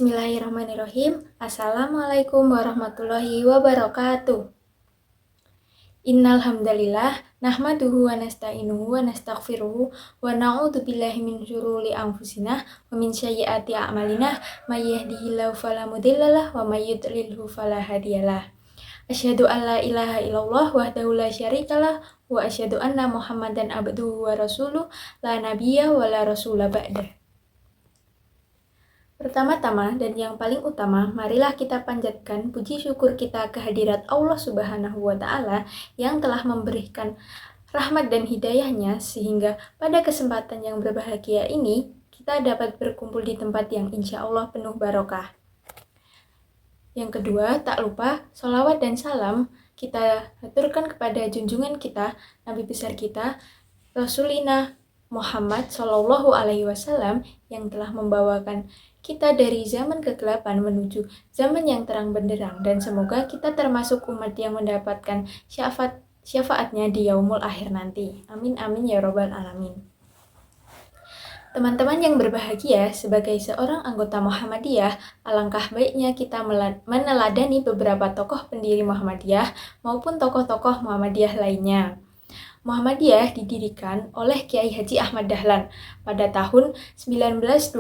Bismillahirrahmanirrahim. Assalamualaikum warahmatullahi wabarakatuh. Innal hamdalillah nahmaduhu wa nasta'inuhu wa nastaghfiruhu wa na'udzu billahi min syururi anfusina wa min sayyiati a'malina may yahdihillahu fala mudhillalah wa may yudlilhu fala hadiyalah. Asyhadu an la ilaha illallah wahdahu la syarikalah wa asyhadu anna Muhammadan abduhu wa rasuluh la nabiyya wa la rasula ba'dah. Pertama-tama dan yang paling utama, marilah kita panjatkan puji syukur kita kehadirat Allah Subhanahu wa Ta'ala yang telah memberikan rahmat dan hidayahnya sehingga pada kesempatan yang berbahagia ini kita dapat berkumpul di tempat yang insya Allah penuh barokah. Yang kedua, tak lupa sholawat dan salam kita haturkan kepada junjungan kita, Nabi besar kita, Rasulina Muhammad Shallallahu Alaihi Wasallam yang telah membawakan kita dari zaman kegelapan menuju zaman yang terang benderang, dan semoga kita termasuk umat yang mendapatkan syafaatnya di yaumul akhir nanti. Amin amin ya robbal alamin. Teman-teman yang berbahagia, sebagai seorang anggota Muhammadiyah, alangkah baiknya kita meneladani beberapa tokoh pendiri Muhammadiyah maupun tokoh-tokoh Muhammadiyah lainnya. Muhammadiyah didirikan oleh Kiai Haji Ahmad Dahlan pada tahun 1912.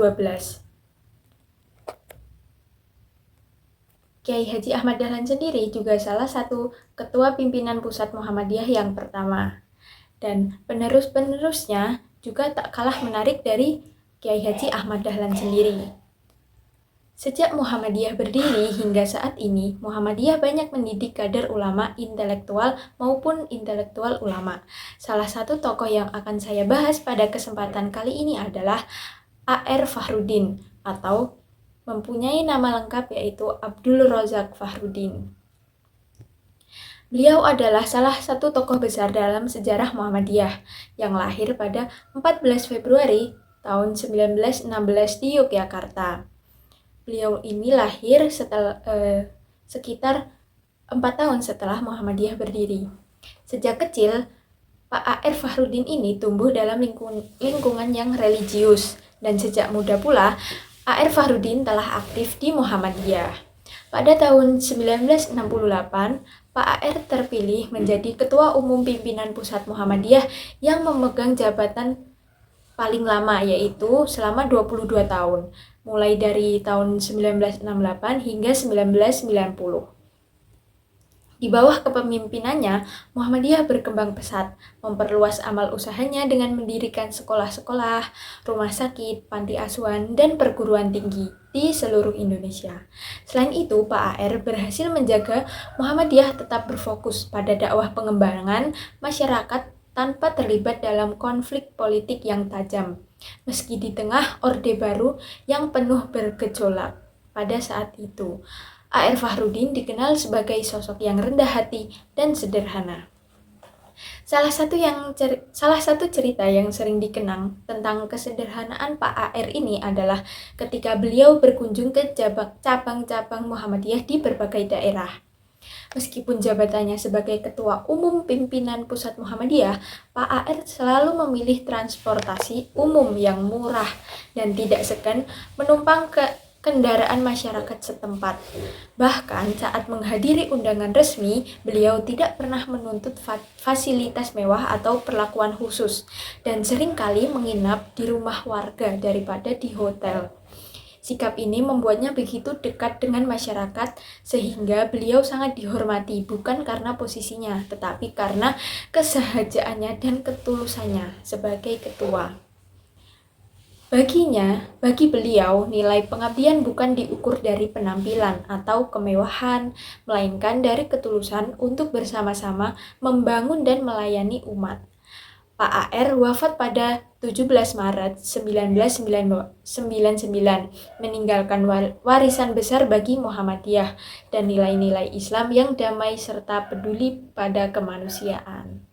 Kiai Haji Ahmad Dahlan sendiri juga salah satu ketua pimpinan pusat Muhammadiyah yang pertama. Dan penerus-penerusnya juga tak kalah menarik dari Kiai Haji Ahmad Dahlan sendiri. Sejak Muhammadiyah berdiri hingga saat ini, Muhammadiyah banyak mendidik kader ulama intelektual maupun intelektual ulama. Salah satu tokoh yang akan saya bahas pada kesempatan kali ini adalah A.R. Fahrudin atau mempunyai nama lengkap yaitu Abdul Razak Fahrudin. Beliau adalah salah satu tokoh besar dalam sejarah Muhammadiyah yang lahir pada 14 Februari tahun 1916 di Yogyakarta. Beliau ini lahir sekitar 4 tahun setelah Muhammadiyah berdiri. Sejak kecil, Pak A.R. Fahrudin ini tumbuh dalam lingkungan yang religius, dan sejak muda pula A.R. Fahrudin telah aktif di Muhammadiyah. Pada tahun 1968, Pak A.R. terpilih menjadi Ketua Umum Pimpinan Pusat Muhammadiyah yang memegang jabatan paling lama, yaitu selama 22 tahun, mulai dari tahun 1968 hingga 1990. Di bawah kepemimpinannya, Muhammadiyah berkembang pesat, memperluas amal usahanya dengan mendirikan sekolah-sekolah, rumah sakit, panti asuhan, dan perguruan tinggi di seluruh Indonesia. Selain itu, Pak A.R. berhasil menjaga Muhammadiyah tetap berfokus pada dakwah pengembangan masyarakat tanpa terlibat dalam konflik politik yang tajam, meski di tengah Orde Baru yang penuh bergejolak pada saat itu. A.R. Fahrudin dikenal sebagai sosok yang rendah hati dan sederhana. Salah satu cerita yang sering dikenang tentang kesederhanaan Pak A.R. ini adalah ketika beliau berkunjung ke cabang-cabang Muhammadiyah di berbagai daerah. Meskipun jabatannya sebagai Ketua Umum Pimpinan Pusat Muhammadiyah, Pak A.R. selalu memilih transportasi umum yang murah dan tidak segan menumpang kendaraan masyarakat setempat. Bahkan saat menghadiri undangan resmi, beliau tidak pernah menuntut fasilitas mewah atau perlakuan khusus, dan seringkali menginap di rumah warga daripada di hotel. Sikap ini membuatnya begitu dekat dengan masyarakat sehingga beliau sangat dihormati, bukan karena posisinya, tetapi karena kesahajaannya dan ketulusannya sebagai ketua. Bagi beliau, nilai pengabdian bukan diukur dari penampilan atau kemewahan, melainkan dari ketulusan untuk bersama-sama membangun dan melayani umat. Pak A.R. wafat pada 17 Maret 1999, meninggalkan warisan besar bagi Muhammadiyah dan nilai-nilai Islam yang damai serta peduli pada kemanusiaan.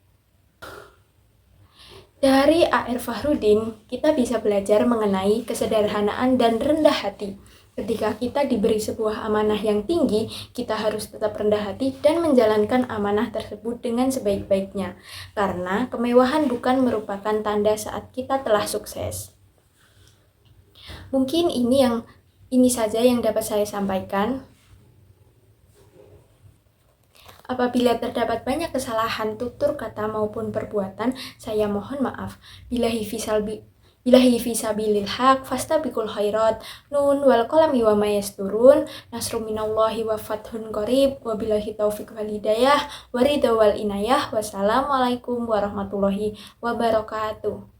Dari A.R. Fahrudin, kita bisa belajar mengenai kesederhanaan dan rendah hati. Ketika kita diberi sebuah amanah yang tinggi, kita harus tetap rendah hati dan menjalankan amanah tersebut dengan sebaik-baiknya. Karena kemewahan bukan merupakan tanda saat kita telah sukses. Mungkin ini yang Ini saja yang dapat saya sampaikan. Apabila terdapat banyak kesalahan tutur kata maupun perbuatan, saya mohon maaf. Bilahi fisabilil haq, fastabiqul khairat. Nun wal qalami wa mayasturun. Nasrum minallahi wa fathun qarib. Wabillahi taufiq wal hidayah. Waridha wal inayah. Wassalamualaikum warahmatullahi wabarakatuh.